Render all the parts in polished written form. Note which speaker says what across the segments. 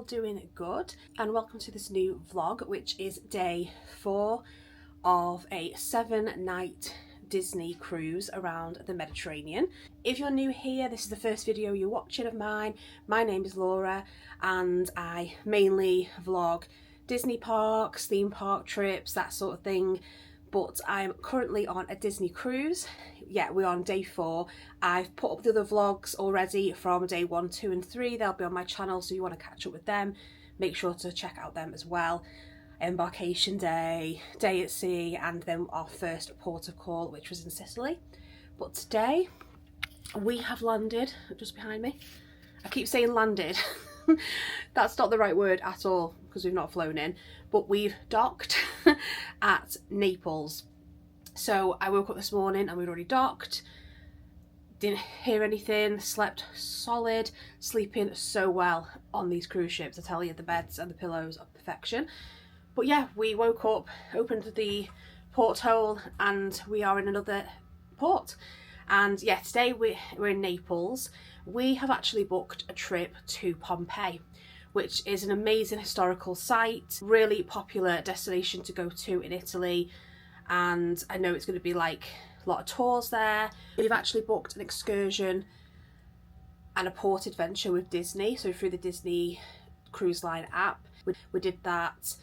Speaker 1: doing good, and welcome to this new vlog, which is day 4 of a 7-night Disney cruise around the Mediterranean. If you're new here, this is the first video you're watching of mine. My name is Laura and I mainly vlog Disney parks, theme park trips, that sort of thing. But I'm currently on a Disney cruise. Yeah, we're on day 4. I've put up the other vlogs already from day 1, 2 and 3. They'll be on my channel, so you want to catch up with them, make sure to check out them as well. Embarkation day, day at sea, and then our first port of call, which was in Sicily. But today we have landed just behind me. I keep saying landed. That's not the right word at all because we've not flown in, but we've docked at Naples. So I woke up this morning and we'd already docked, didn't hear anything, slept solid, sleeping so well on these cruise ships. I tell you, the beds and the pillows are perfection. But yeah, we woke up, opened the porthole, and we are in another port. And yeah, today we're in Naples. We have actually booked a trip to Pompeii, which is an amazing historical site, really popular destination to go to in Italy. And I know it's going to be like a lot of tours there. We've actually booked an excursion and a port adventure with Disney, so through the Disney Cruise Line app. We did that,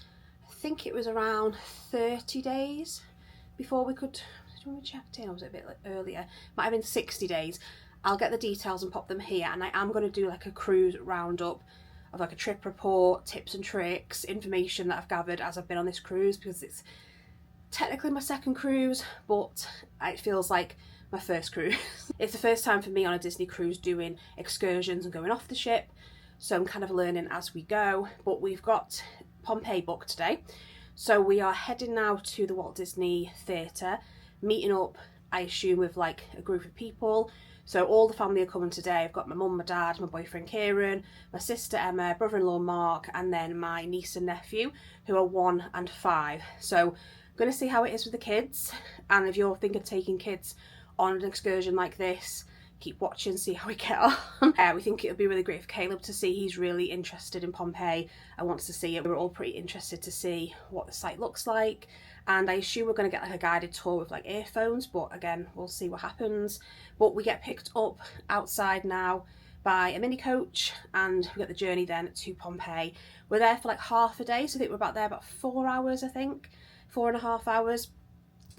Speaker 1: I think it was around 30 days before we could, when we checked in, or was it a bit earlier? Might have been 60 days. I'll get the details and pop them here, and I am going to do like a cruise roundup of like a trip report, tips and tricks, information that I've gathered as I've been on this cruise, because it's technically my second cruise, but it feels like my first cruise. It's the first time for me on a Disney cruise doing excursions and going off the ship, so I'm kind of learning as we go. But we've got Pompeii booked today, so we are heading now to the Walt Disney Theatre, meeting up, I assume, with like a group of people. So all the family are coming today. I've got my mum, my dad, my boyfriend Kieran, my sister Emma, brother-in-law Mark, and then my niece and nephew, who are 1 and 5. So I'm going to see how it is with the kids, and if you're thinking of taking kids on an excursion like this, keep watching, see how we get on. We think it would be really great for Caleb to see. He's really interested in Pompeii and wants to see it. We're all pretty interested to see what the site looks like, and I assume we're going to get like a guided tour with like earphones, but again, we'll see what happens. But we get picked up outside now by a mini coach, and we get the journey then to Pompeii. We're there for like half a day, so I think we're about there about 4 hours, I think 4.5 hours.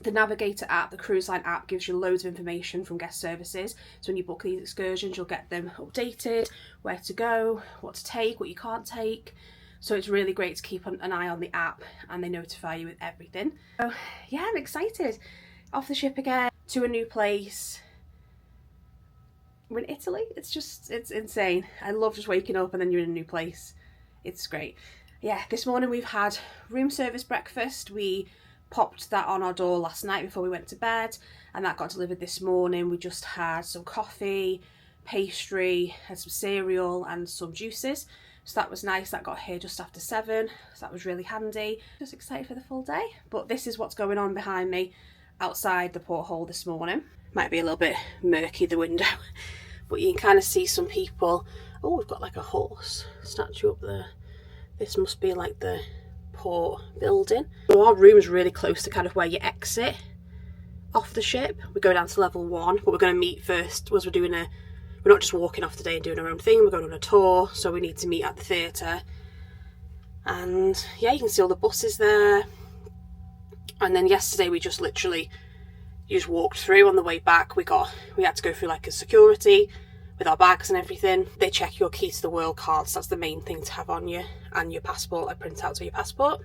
Speaker 1: The Navigator app, the cruise line app, gives you loads of information from guest services. So when you book these excursions, you'll get them updated, where to go, what to take, what you can't take. So it's really great to keep an eye on the app, and they notify you with everything. So yeah, I'm excited. Off the ship again, to a new place. We're in Italy. It's insane. I love just waking up and then you're in a new place. It's great. Yeah, this morning we've had room service breakfast. We popped that on our door last night before we went to bed, and that got delivered this morning. We just had some coffee, pastry, had some cereal and some juices, so that was nice. That got here just after 7, so that was really handy. Just excited for the full day. But this is what's going on behind me outside the porthole this morning. Might be a little bit murky, the window, but you can kind of see some people. Oh, we've got like a horse statue up there. This must be like the port building. So our room is really close to kind of where you exit off the ship. We go down to level 1, but we're going to meet first. We're not just walking off today and doing our own thing, we're going on a tour, so we need to meet at the theatre. And yeah, you can see all the buses there. And then yesterday we just literally walked through. On the way back we had to go through like a security with our bags and everything. They check your key to the world cards. That's the main thing to have on you, and your passport, like print out to your passport.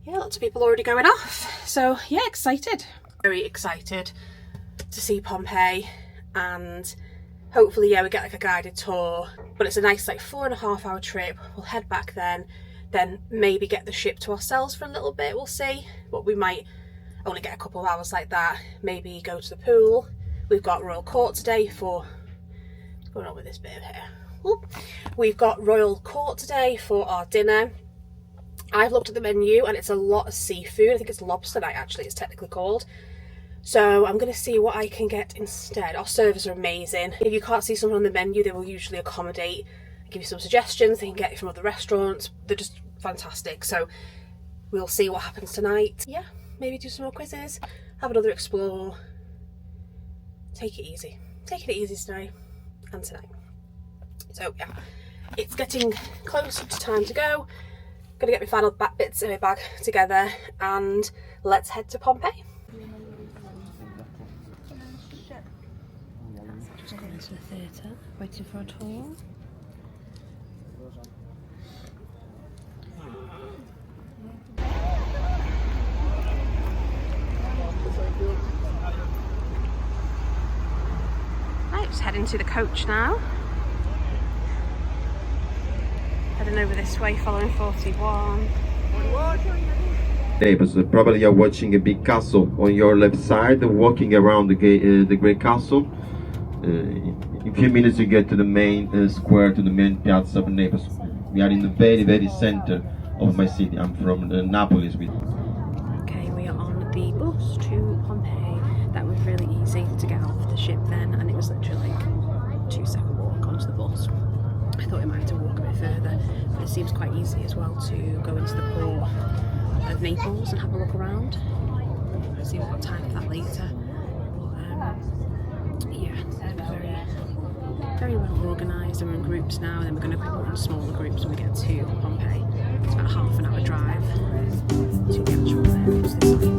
Speaker 1: Yeah, lots of people already going off. So yeah, excited. Very excited to see Pompeii, and hopefully, yeah, we get like a guided tour. But it's a nice like 4.5 hour trip. We'll head back then maybe get the ship to ourselves for a little bit. We'll see. But we might only get a couple of hours like that. Maybe go to the pool. We've got Royal Court today for, what's going on with this bit of hair? Ooh. We've got Royal Court today for our dinner. I've looked at the menu and it's a lot of seafood. I think it's lobster night, actually, it's technically called. So I'm going to see what I can get instead. Our servers are amazing. If you can't see something on the menu, they will usually accommodate give you some suggestions they can get you from other restaurants. They're just fantastic. So we'll see what happens tonight. Yeah, maybe do some more quizzes, have another explore. Take it easy. Taking it easy today and tonight. So yeah, it's getting closer to time to go. Gonna get my final bits in my bag together and let's head to Pompeii. Just going to the theatre, waiting for a tour. Right, just heading to the coach now. Heading over this way, following 41.
Speaker 2: Naples. Probably you're watching a big castle on your left side, walking around the great castle. In a few minutes you get to the main square, to the main piazza of Naples. We are in the very, very center of my city. I'm from Naples.
Speaker 1: Okay, we are on the bus to Pompeii. That was really easy to get off the ship then, and it was literally like a 2-second walk onto the bus. I thought we might have to walk a bit further, but it seems quite easy as well to go into the port of Naples and have a look around. See, we've got time for that later. But yeah, very well organised, and we're in groups now, and then we're going to go in smaller groups when we get to Pompeii. It's about a half an hour drive to the actual areas this side.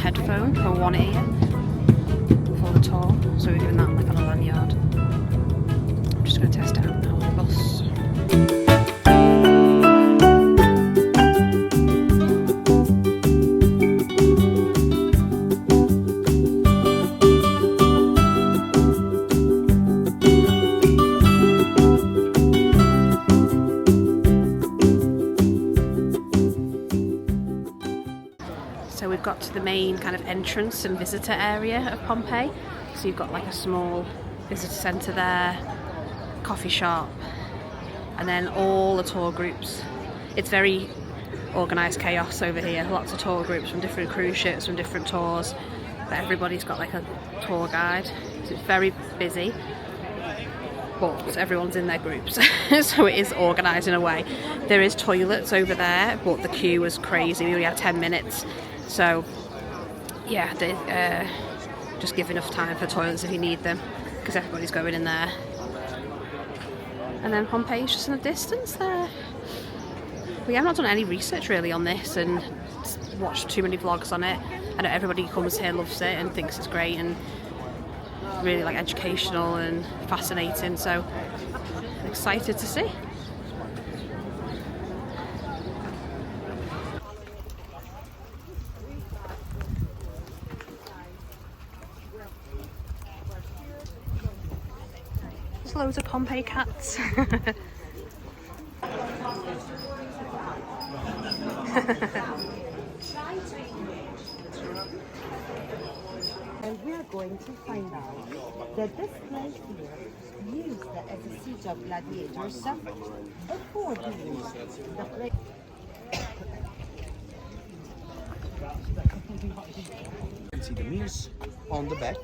Speaker 1: Headphone for one ear for the tour, so we're doing that like on a lanyard. I'm just going to test it out now on the bus. So we've got to the main kind of entrance and visitor area of Pompeii. So you've got like a small visitor centre there, coffee shop, and then all the tour groups. It's very organised chaos over here. Lots of tour groups from different cruise ships, from different tours. But everybody's got like a tour guide. So it's very busy, but everyone's in their groups. So it is organised in a way. There is toilets over there, but the queue was crazy. We only had 10 minutes. So yeah, they just give enough time for toilets if you need them, because everybody's going in there. And then Pompeii's just in the distance there. But yeah, I've not done any research really on this and watched too many vlogs on it. I know everybody who comes here loves it and thinks it's great and really like educational and fascinating, so I'm excited to see. There's loads of Pompeii cats.
Speaker 3: And we are going to find out that this place here, used as a siege of gladiators, before the war, the place.
Speaker 4: You can see the meals on the back,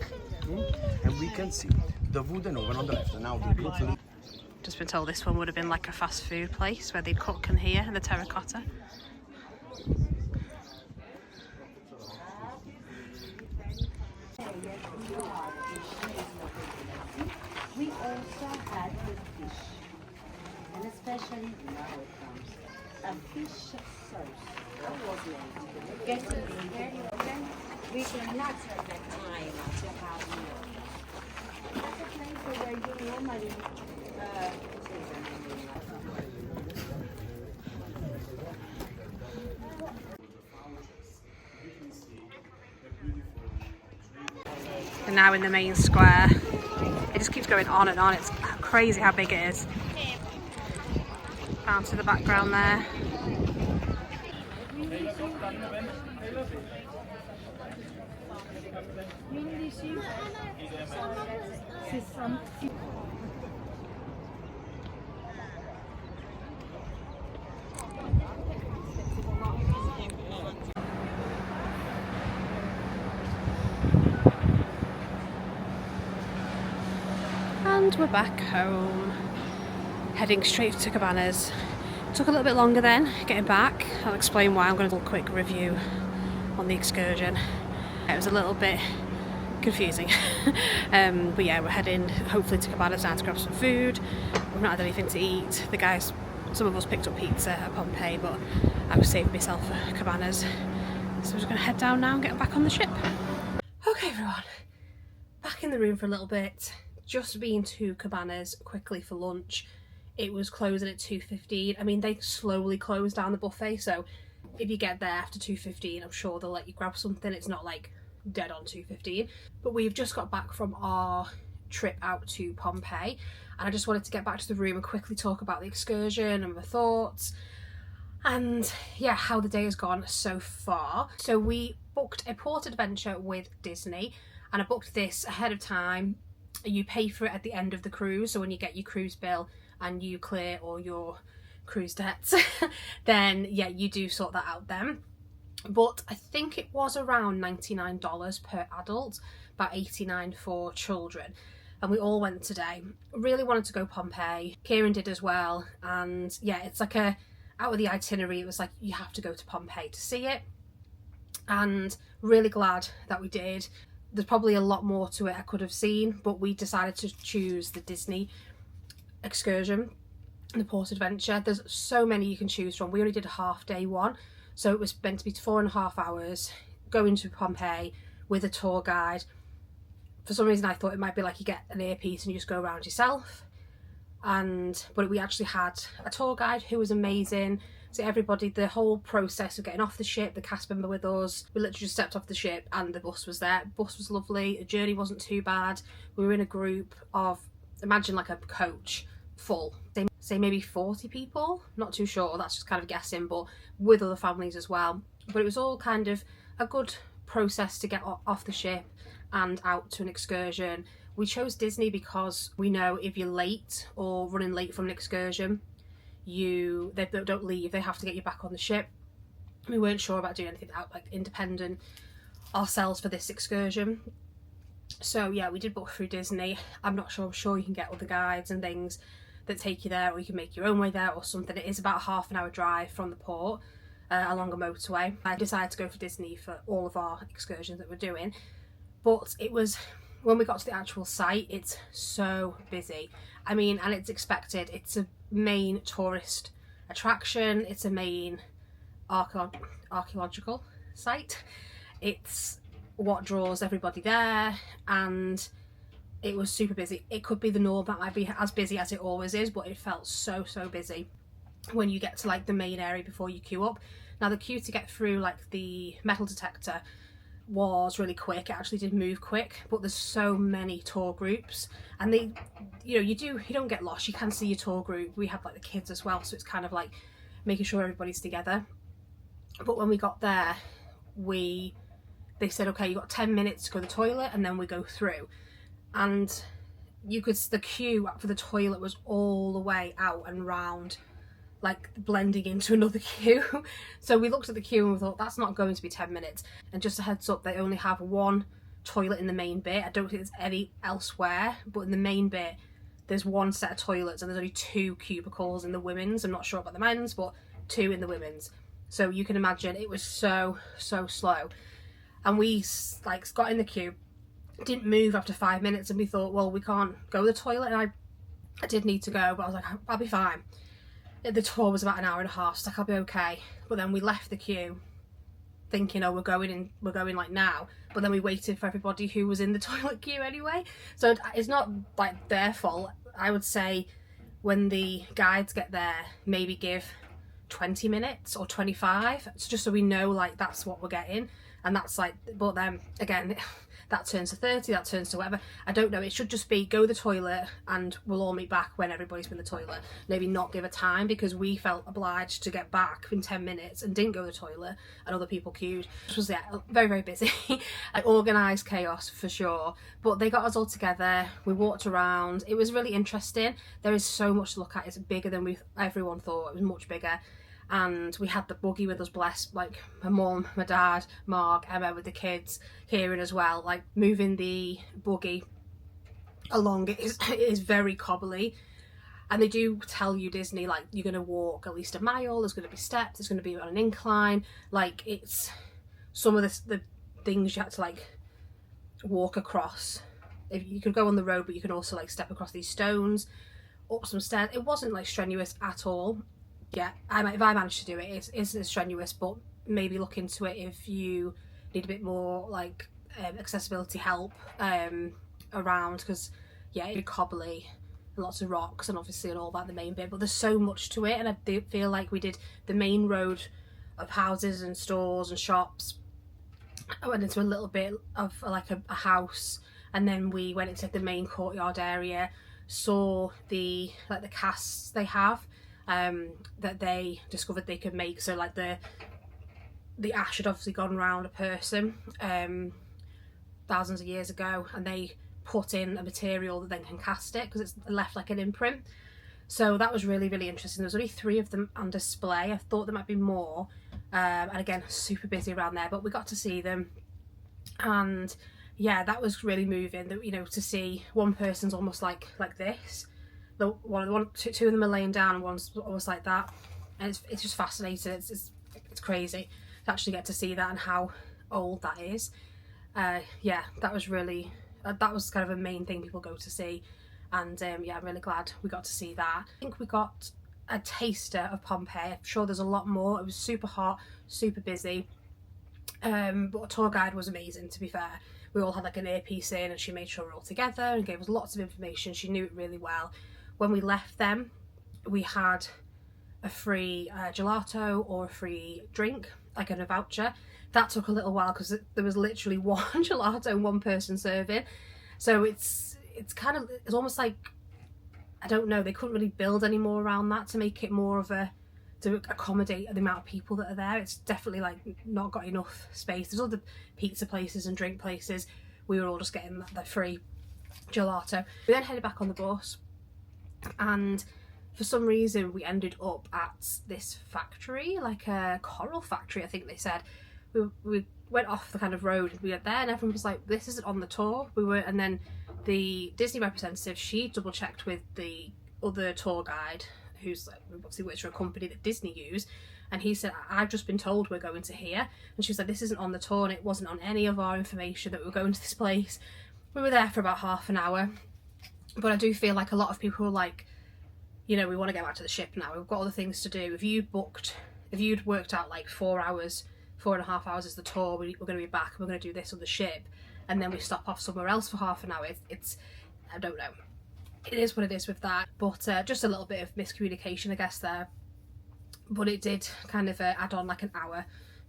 Speaker 4: and we can see the wooden oven on the left. Now the blue.
Speaker 1: Just been told this one would have been like a fast food place where they'd cook in here in the terracotta.
Speaker 3: We also had the fish, and especially now it comes a fish sauce. That was made. Getting very We cannot select time to have meal. That's a place where you normally
Speaker 1: And now in the main square. It just keeps going on and on. It's crazy how big it is. Down to the background there. And we're back home, heading straight to Cabanas. Took a little bit longer then getting back. I'll explain why. I'm going to do a quick review on the excursion. It was a little bit confusing. But yeah, we're heading hopefully to Cabanas now to grab some food. We've not had anything to eat. The guys, some of us picked up pizza at Pompeii, but I was saving myself for Cabanas. So we're just going to head down now and get back on the ship. Okay everyone, back in the room for a little bit. Just been to Cabanas quickly for lunch. It was closing at 2:15. I mean, they slowly close down the buffet, so if you get there after 2:15, I'm sure they'll let you grab something. It's not like dead on 2:15. But we've just got back from our trip out to Pompeii, and I just wanted to get back to the room and quickly talk about the excursion and my thoughts, and yeah, how the day has gone so far. So we booked a port adventure with Disney, and I booked this ahead of time. You pay for it at the end of the cruise, so when you get your cruise bill and you clear all your cruise debts, then yeah, you do sort that out then. But I think it was around $99 per adult, about $89 for children, and we all went today. Really wanted to go Pompeii. Kieran did as well, and yeah, it's like a out of the itinerary, it was like you have to go to Pompeii to see it, and really glad that we did. There's probably a lot more to it I could have seen, but we decided to choose the Disney excursion, the port adventure. There's so many you can choose from. We only did a half day one, so it was meant to be 4.5 hours going to Pompeii with a tour guide. For some reason I thought it might be like you get an earpiece and you just go around yourself, but we actually had a tour guide who was amazing. So everybody, the whole process of getting off the ship, the cast member with us, we literally just stepped off the ship and the bus was there. The bus was lovely, the journey wasn't too bad. We were in a group of, imagine like a coach full, say maybe 40 people, not too sure, that's just kind of guessing, but with other families as well. But it was all kind of a good process to get off the ship and out to an excursion. We chose Disney because we know if you're late or running late from an excursion, they don't leave, they have to get you back on the ship. We weren't sure about doing anything out like independent ourselves for this excursion, so yeah, we did book through Disney. I'm sure you can get other guides and things that take you there, or you can make your own way there or something. It is about a half an hour drive from the port along a motorway. I decided to go for Disney for all of our excursions that we're doing, but it was, when we got to the actual site, it's so busy. I mean, and it's expected. It's a main tourist attraction. It's a main archaeological site. It's what draws everybody there, and it was super busy. It could be the norm, that might be as busy as it always is, but it felt so busy when you get to like the main area before you queue up. Now the queue to get through like the metal detector was really quick. It actually did move quick, but there's so many tour groups, and they, you don't get lost. You can see your tour group. We have like the kids as well, so it's kind of like making sure everybody's together. But when we got there, they said, okay, you got 10 minutes to go to the toilet and then we go through. And the queue for the toilet was all the way out and round, like blending into another queue. So we looked at the queue and we thought, that's not going to be 10 minutes. And just a heads up, they only have one toilet in the main bit. I don't think there's any elsewhere, but in the main bit there's one set of toilets, and there's only 2 cubicles in the women's. I'm not sure about the men's, but 2 in the women's. So you can imagine it was so slow. And we like got in the queue, didn't move after 5 minutes, and we thought, well, we can't go to the toilet. And I did need to go, but I was like, I'll be fine. The tour was about an hour and a half, so like, I'll be okay. But then we left the queue thinking, oh, we're going like now, but then we waited for everybody who was in the toilet queue anyway. So it's not like their fault. I would say when the guides get there, maybe give 20 minutes or 25, just so we know like that's what we're getting. And that's like, but then again, that turns to 30, that turns to whatever. I don't know. It should just be go to the toilet and we'll all meet back when everybody's been in the toilet. Maybe not give a time, because we felt obliged to get back in 10 minutes and didn't go to the toilet and other people queued. It was very, very busy. Like organised chaos for sure. But they got us all together. We walked around. It was really interesting. There is so much to look at. It's bigger than everyone thought. It was much bigger. And we had the buggy with us, bless, like my mum, my dad, Mark, Emma with the kids, Kieran as well, like moving the buggy along. It is very cobbly. And they do tell you, Disney, like you're going to walk at least a mile, there's going to be steps, there's going to be on an incline. Like it's some of the things you had to like walk across. If you could go on the road, but you can also like step across these stones, up some stairs. It wasn't like strenuous at all. Yeah, if I managed to do it, it's strenuous, but maybe look into it if you need a bit more like accessibility help around, because yeah, it's cobbly, lots of rocks and obviously and all that, the main bit, but there's so much to it. And I do feel like we did the main road of houses and stores and shops. I went into a little bit of like a house, and then we went into the main courtyard area, saw the casts they have that they discovered they could make. So like the ash had obviously gone around a person thousands of years ago, and they put in a material that then can cast it because it's left like an imprint. So that was really, really interesting. There's only 3 of them on display. I thought there might be more, and again, super busy around there, but we got to see them. And yeah, that was really moving, that, you know, to see one person's almost like this, two of them are laying down and one's almost like that, and it's just fascinating. It's crazy to actually get to see that and how old that is. Yeah, that was really that was kind of a main thing people go to see, and yeah, I'm really glad we got to see that. I think we got a taster of Pompeii. I'm sure there's a lot more. It was super hot, super busy, but a tour guide was amazing, to be fair. We all had like an earpiece in, and she made sure we're all together and gave us lots of information. She knew it really well. When we left them, we had a free gelato or a free drink, like a voucher. That took a little while because there was literally one gelato and one person serving. So it's almost like, I don't know, they couldn't really build any more around that to make it more of to accommodate the amount of people that are there. It's definitely like not got enough space. There's other pizza places and drink places. We were all just getting the free gelato. We then headed back on the bus, and for some reason we ended up at this factory, like a coral factory, I think they said. We went off the kind of road, we went there, and everyone was like, this isn't on the tour. And then the Disney representative, she double checked with the other tour guide, who's obviously works for a company that Disney use, and he said, I've just been told we're going to here. And she was like, this isn't on the tour, and it wasn't on any of our information that we were going to this place. We were there for about half an hour, but I do feel like a lot of people were like, you know, we want to get back to the ship now, we've got other things to do. If you'd worked out like 4.5 hours is the tour, we're going to be back, we're going to do this on the ship, and then we stop off somewhere else for half an hour. It's I don't know, it is what it is with that. But just a little bit of miscommunication, I guess, there. But it did kind of add on like an hour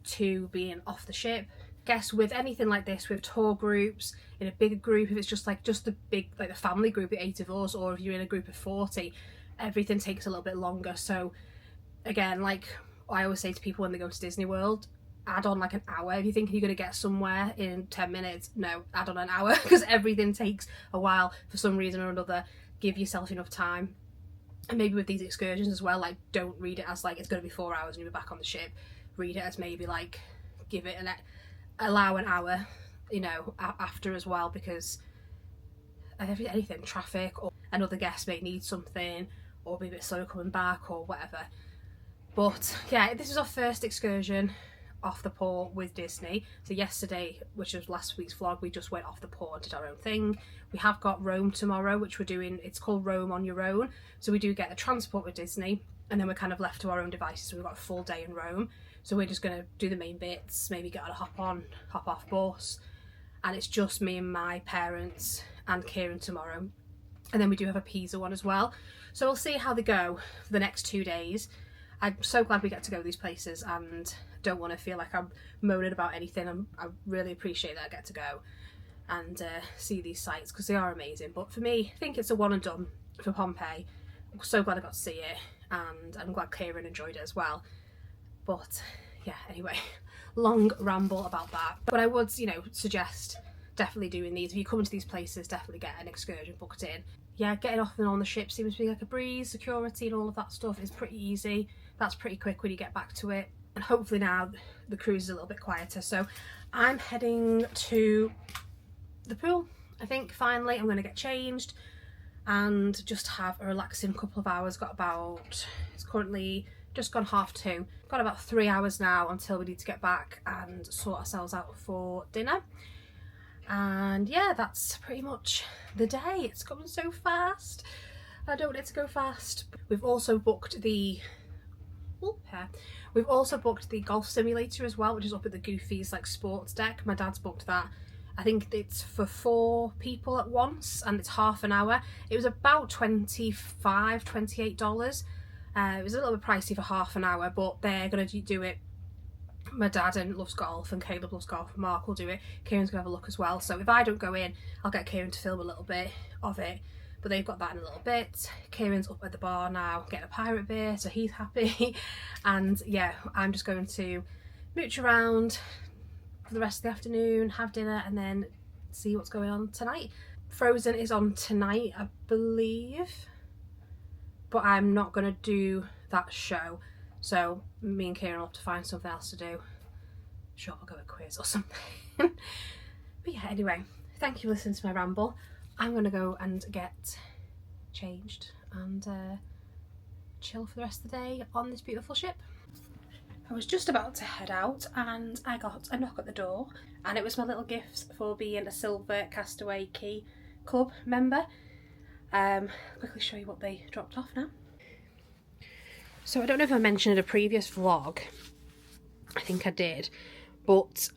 Speaker 1: to being off the ship. I guess with anything like this, with tour groups, in a bigger group, if it's just the big, like the family group of 8 of us, or if you're in a group of 40, everything takes a little bit longer. So again, like I always say to people when they go to Disney World, add on like an hour. If you think you're going to get somewhere in 10 minutes, no, add on an hour, because everything takes a while for some reason or another. Give yourself enough time. And maybe with these excursions as well, like don't read it as like it's going to be 4 hours and you'll be back on the ship. Read it as maybe like allow an hour, you know, after as well, because anything, traffic, or another guest may need something, or be a bit slow coming back or whatever. But yeah, this is our first excursion off the port with Disney. So yesterday, which was last week's vlog, we just went off the port and did our own thing. We have got Rome tomorrow, which we're doing. It's called Rome on your own. So we do get the transport with Disney, and then we're kind of left to our own devices. So we've got a full day in Rome. So we're just going to do the main bits, maybe get on a hop on, hop off bus. And it's just me and my parents and Kieran tomorrow. And then we do have a Pisa one as well. So we'll see how they go for the next 2 days. I'm so glad we get to go to these places and don't want to feel like I'm moaning about anything. I really appreciate that I get to go and see these sites because they are amazing. But for me, I think it's a one and done for Pompeii. I'm so glad I got to see it, and I'm glad Kieran enjoyed it as well. But yeah, anyway, long ramble about that. But I would, you know, suggest definitely doing these. If you come to these places, definitely get an excursion booked in. Yeah, getting off and on the ship seems to be like a breeze. Security and all of that stuff is pretty easy. That's pretty quick when you get back to it. And hopefully now the cruise is a little bit quieter. So I'm heading to the pool. I think finally I'm going to get changed and just have a relaxing couple of hours. Got about, it's currently just gone 2:30. Got about 3 hours now until we need to get back and sort ourselves out for dinner. And yeah, that's pretty much the day. It's going so fast. I don't want it to go fast. We've also booked the golf simulator as well, which is up at the Goofy's like sports deck. My dad's booked that. I think it's for 4 people at once and it's half an hour. It was about $28. It was a little bit pricey for half an hour, but they're going to do it. My dad loves golf and Caleb loves golf. Mark will do it. Kieran's going to have a look as well. So if I don't go in, I'll get Kieran to film a little bit of it. But they've got that in a little bit. Kieran's up at the bar now getting a pirate beer, so he's happy. And yeah, I'm just going to mooch around for the rest of the afternoon, have dinner, and then see what's going on tonight. Frozen is on tonight, I believe. But I'm not going to do that show. So me and Kieran will have to find something else to do. Sure, I'll go a quiz or something. But yeah, anyway, thank you for listening to my ramble. I'm going to go and get changed and chill for the rest of the day on this beautiful ship. I was just about to head out and I got a knock at the door, and it was my little gifts for being a Silver Castaway Key Club member. Quickly show you what they dropped off now. So I don't know if I mentioned in a previous vlog, I think I did, but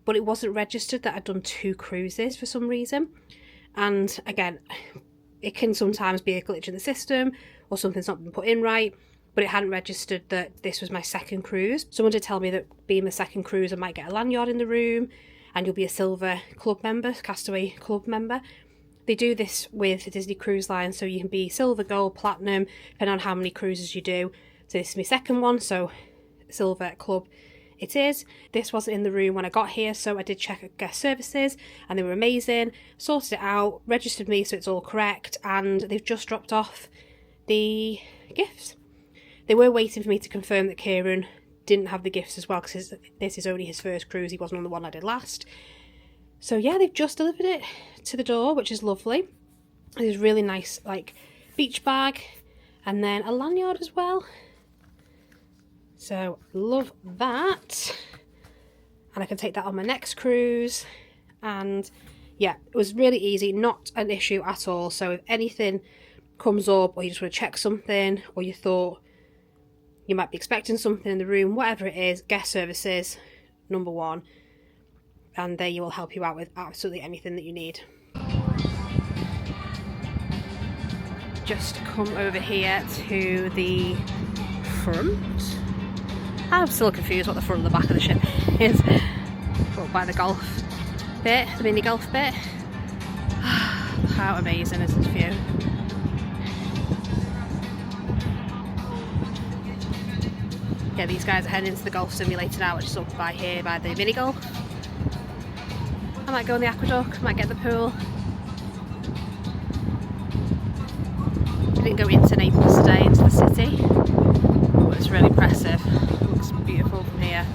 Speaker 1: it wasn't registered that I'd done 2 cruises for some reason. And again, it can sometimes be a glitch in the system or something's not been put in right, but it hadn't registered that this was my 2nd cruise. Someone did tell me that being the 2nd cruise, I might get a lanyard in the room and you'll be a Silver Club member, Castaway Club member. They do this with Disney Cruise Line, so you can be Silver, Gold, Platinum, depending on how many cruises you do. So this is my 2nd one, so Silver Club it is. This wasn't in the room when I got here, so I did check guest services and they were amazing. Sorted it out, registered me so it's all correct, and they've just dropped off the gifts. They were waiting for me to confirm that Kieran didn't have the gifts as well, because this is only his 1st cruise. He wasn't on the one I did last. So yeah, they've just delivered it to the door, which is lovely. There's a really nice like beach bag and then a lanyard as well. So love that. And I can take that on my next cruise. And yeah, it was really easy, not an issue at all. So if anything comes up, or you just want to check something, or you thought you might be expecting something in the room, whatever it is, guest services, number 1. And they will help you out with absolutely anything that you need. Just come over here to the front. I'm still confused what the front and the back of the ship is. But by the golf bit, the mini golf bit. How amazing is this view? Yeah, these guys are heading into the golf simulator now, which is up by here by the mini golf. I might go in the aqueduct, might get the pool. I didn't go into Naples today, into the city, but it's really impressive. It looks beautiful from here.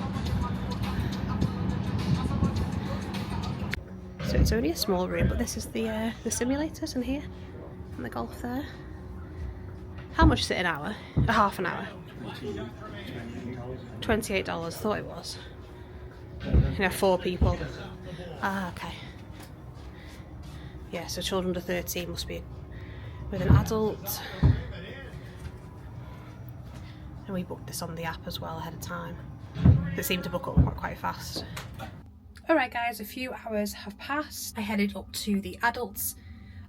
Speaker 1: So it's only a small room, but this is the simulators in here, and the golf there. How much is it an hour? A half an hour? $28, thought it was. You know, 4 people. Ah, okay. Yeah, so children under 13 must be with an adult. And we booked this on the app as well ahead of time. It seemed to book up quite fast. Alright guys, a few hours have passed. I headed up to the adults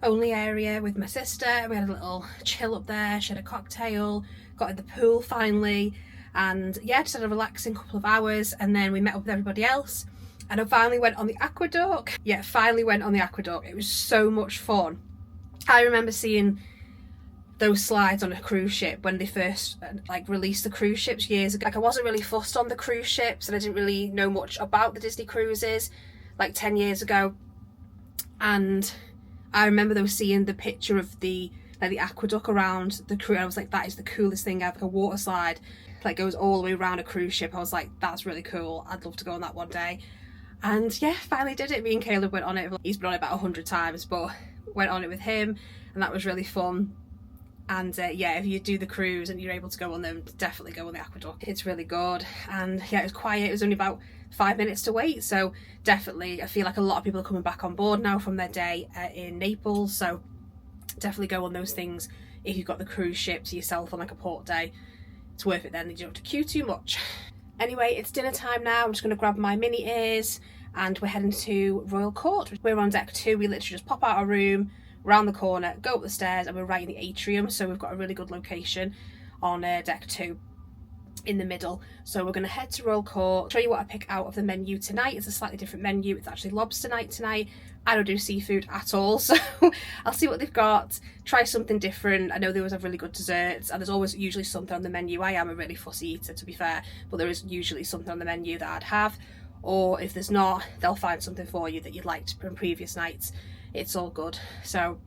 Speaker 1: only area with my sister. We had a little chill up there. She had a cocktail, got in the pool finally, and yeah, just had a relaxing couple of hours, and then we met up with everybody else. And I finally went on the aqueduct. Yeah, finally went on the aqueduct. It was so much fun. I remember seeing those slides on a cruise ship when they first like released the cruise ships years ago. Like, I wasn't really fussed on the cruise ships, and I didn't really know much about the Disney cruises like 10 years ago. And I remember though seeing the picture of the aqueduct around the cruise. I was like, that is the coolest thing ever. A water slide like goes all the way around a cruise ship. I was like, that's really cool. I'd love to go on that one day. And yeah, finally did it. Me and Caleb went on it. He's been on it about 100 times, but went on it with him, and that was really fun. And yeah, if you do the cruise and you're able to go on them, definitely go on the aqueduct. It's really good. And yeah, it was quiet. It was only about 5 minutes to wait. So definitely, I feel like a lot of people are coming back on board now from their day in Naples. So definitely go on those things if you've got the cruise ship to yourself on like a port day. It's worth it then. You don't have to queue too much. Anyway, it's dinner time now. I'm just going to grab my mini ears and we're heading to Royal Court. We're on deck 2. We literally just pop out our room, round the corner, go up the stairs, and we're right in the atrium. So we've got a really good location on deck 2 in the middle. So we're going to head to Royal Court, show you what I pick out of the menu tonight. It's a slightly different menu. It's actually lobster night tonight. I don't do seafood at all, so I'll see what they've got, try something different. I know they always have really good desserts, and there's always usually something on the menu. I am a really fussy eater, to be fair, but there is usually something on the menu that I'd have, or if there's not, they'll find something for you that you'd liked from previous nights. It's all good. So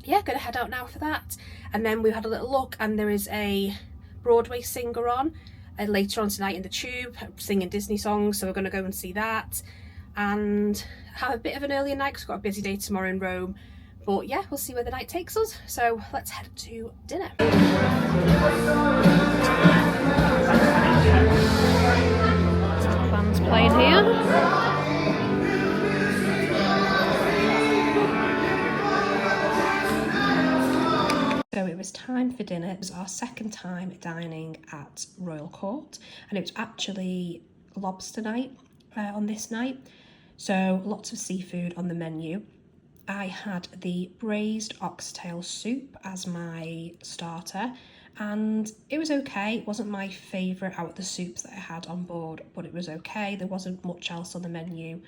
Speaker 1: yeah, gonna head out now for that. And then we had a little look, and there is a Broadway singer on later on tonight in the Tube singing Disney songs, so we're gonna go and see that and have a bit of an earlier night because we've got a busy day tomorrow in Rome. But yeah, we'll see where the night takes us. So let's head to dinner. Band's playing here. So it was time for dinner. It was our second time dining at Royal Court, and it was actually lobster night on this night. So lots of seafood on the menu. I had the braised oxtail soup as my starter, and it was okay. It wasn't my favourite out of the soups that I had on board, but it was okay. There wasn't much else on the menu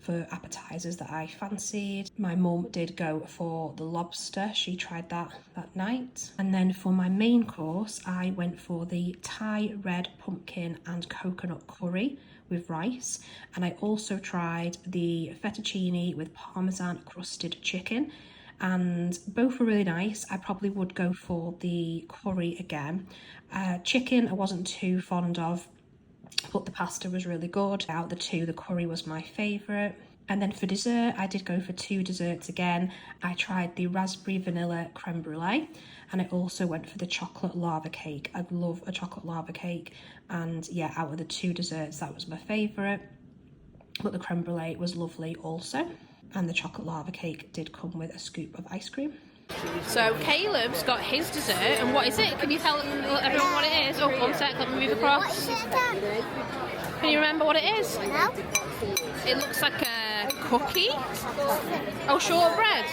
Speaker 1: for appetizers that I fancied. My mum did go for the lobster. She tried that night. And then for my main course, I went for the Thai red pumpkin and coconut curry with rice. And I also tried the fettuccine with parmesan crusted chicken. And both were really nice. I probably would go for the curry again. Chicken I wasn't too fond of, but the pasta was really good. Out of the two, the curry was my favourite. And then for dessert, I did go for 2 desserts again. I tried the raspberry vanilla creme brulee, and I also went for the chocolate lava cake. I love a chocolate lava cake, and yeah, out of the 2 desserts, that was my favourite. But the creme brulee was lovely also, and the chocolate lava cake did come with a scoop of ice cream. So Caleb's got his dessert, and what is it? Can you tell everyone what it is? Oh, one sec, let me move across. Can you remember what it is?
Speaker 5: No.
Speaker 1: It looks like a cookie. Oh, shortbread.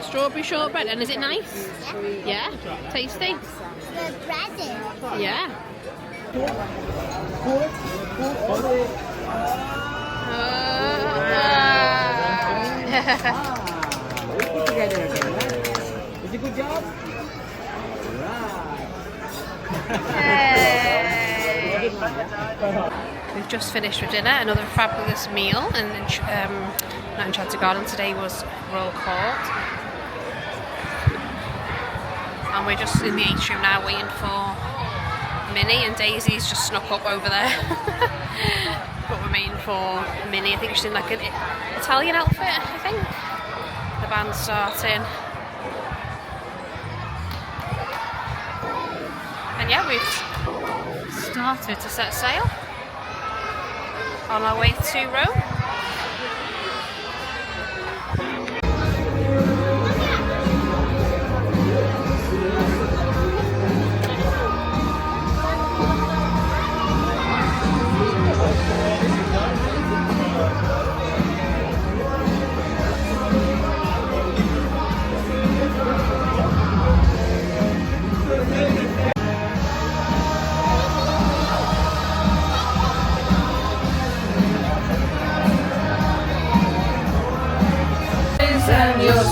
Speaker 1: Strawberry shortbread. And is it nice? Yeah. Tasty?
Speaker 5: The bread is.
Speaker 1: Yeah.
Speaker 6: Is it a good job?
Speaker 1: Hey. We've just finished with dinner, another fabulous meal, and not Enchanted Garden, today was Royal Court. And we're just in the atrium now waiting for Minnie, and Daisy's just snuck up over there. But we're waiting for Minnie. I think she's in like an Italian outfit, I think. The band's starting. And yeah, we've started to set sail on our way to Rome.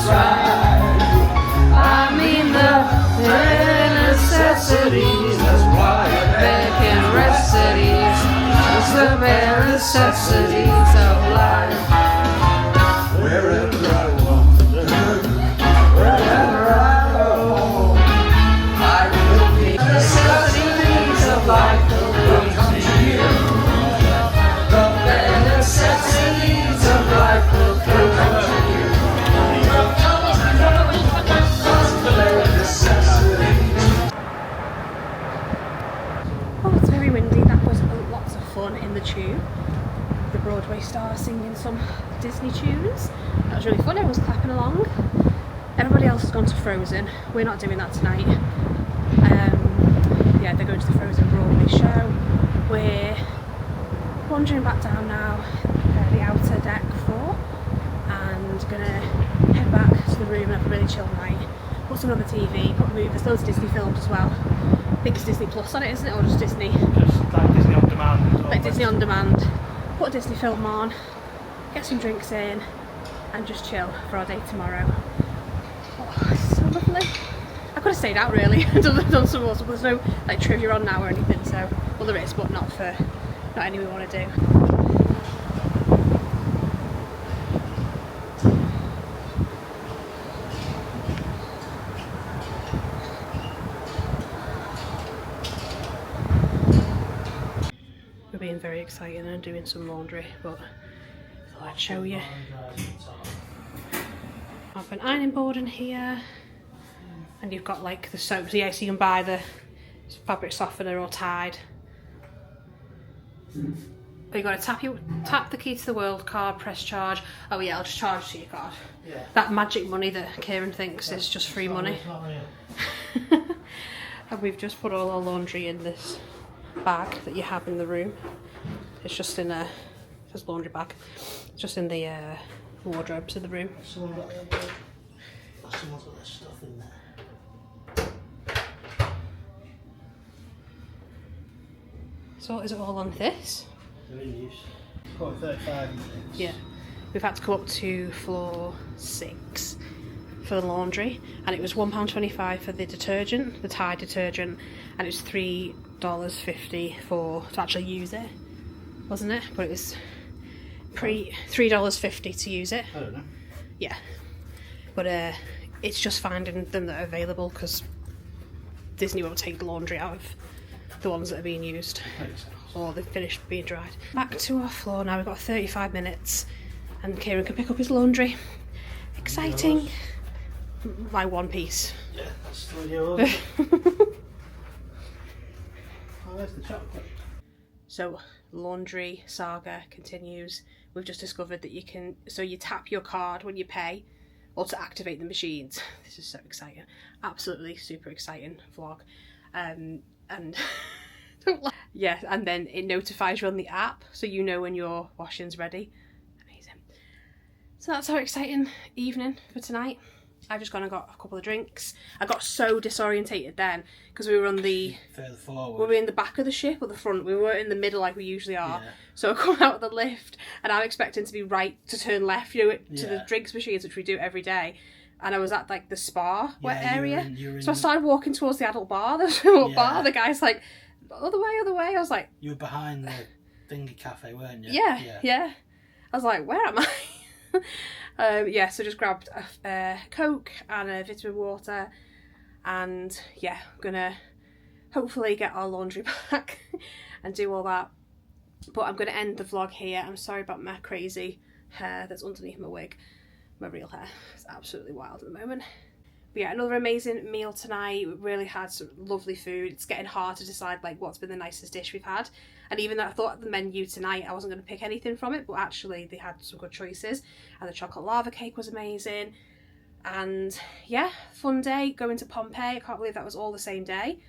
Speaker 1: right. I mean the bare necessities, that's why they can rest at ease. It's the bare necessities of life.
Speaker 6: Wherever I wander, wherever I go, I will be. The necessities of life will come to you. The bare necessities of life will come to you. The bare necessities.
Speaker 1: Oh, it's very windy. That was lots of fun in the tube. The Broadway stars singing some Disney tunes. That was really fun. Everyone was clapping along. Everybody else has gone to Frozen. We're not doing that tonight. Yeah, they're going to the Frozen Broadway show. We're wandering back down now, the outer deck floor, and gonna head back to the room and have a really chill night. Put some on the TV, put movies, there's loads of Disney films as well. I think it's Disney Plus on it, isn't it? Or just Disney?
Speaker 7: Just like Disney on demand.
Speaker 1: Like Disney on demand. Put a Disney film on, get some drinks in, and just chill for our day tomorrow. Oh, it's so lovely. I could have stayed out really and done some more stuff. There's no like trivia on now or anything, so well there is, but not any we want to do. We're being very excited and doing some laundry, but I thought I'd show you. I've an ironing board in here, and you've got like the soap, so yeah, so you can buy the fabric softener or Tide. You've got to tap the key to the world card, press charge. Oh yeah, I'll just charge to your card. Yeah. That magic money that Kieran thinks is just free money. And we've just put all our laundry in this bag that you have in the room. It's just in a laundry bag. It's just in the wardrobes in the room.
Speaker 7: Someone's got their stuff in there.
Speaker 1: So is it all on this?
Speaker 7: They're in use. Quite 35 minutes.
Speaker 1: Yeah. We've had to go up to floor 6 for the laundry, and it was £1.25 for the detergent, the Tide detergent, and it was $3.50 to actually use it, wasn't it? But it was $3.50 to use it.
Speaker 7: I don't know.
Speaker 1: Yeah. But it's just finding them that are available, because Disney won't take the laundry out of the ones that are being used or they've finished being dried. Back to our floor now. We've got 35 minutes and Kieran can pick up his laundry. Exciting. My one piece.
Speaker 7: Yeah, that's still yours. Oh, there's the chocolate.
Speaker 1: So laundry saga continues. We've just discovered that you tap your card when you pay or to activate the machines. This is so exciting. Absolutely super exciting vlog. And yeah, and then it notifies you on the app so you know when your washing's ready. Amazing. So that's our exciting evening for tonight. I've just gone and got a couple of drinks. I got so disorientated then because we were on the
Speaker 7: further forward.
Speaker 1: We were in the back of the ship or the front. We weren't in the middle like we usually are.
Speaker 7: Yeah.
Speaker 1: So I come out of the lift and I'm expecting to be right to turn left, to the drinks machines, which we do every day. And I was at like the spa area. So I started walking towards the adult bar. The adult bar. The guy's like, other way. I was like,
Speaker 7: you were behind the thingy cafe, weren't you?
Speaker 1: Yeah. I was like, where am I? So just grabbed a Coke and a vitamin water, and yeah, I'm gonna hopefully get our laundry back and do all that. But I'm gonna end the vlog here. I'm sorry about my crazy hair that's underneath my wig. My real hair is absolutely wild at the moment. But yeah, another amazing meal tonight. We really had some lovely food. It's getting hard to decide like what's been the nicest dish we've had. And even though I thought the menu tonight I wasn't going to pick anything from it, but actually they had some good choices. And the chocolate lava cake was amazing. And yeah, fun day going to Pompeii. I can't believe that was all the same day.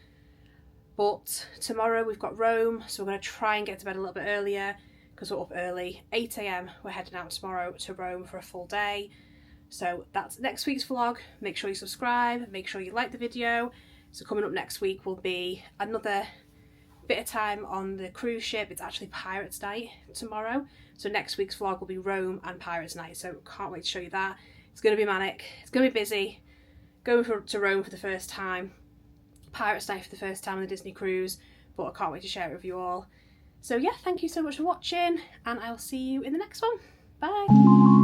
Speaker 1: But tomorrow we've got Rome, so we're going to try and get to bed a little bit earlier because we're up early. 8 AM we're heading out tomorrow to Rome for a full day. So that's next week's vlog. Make sure you subscribe, make sure you like the video. So coming up next week will be another bit of time on the cruise ship. It's actually Pirates Night tomorrow. So next week's vlog will be Rome and Pirates Night. So can't wait to show you that. It's going to be manic. It's going to be busy. Going to Rome for the first time. Pirates Night for the first time on the Disney cruise. But I can't wait to share it with you all. So yeah, thank you so much for watching, and I'll see you in the next one. Bye!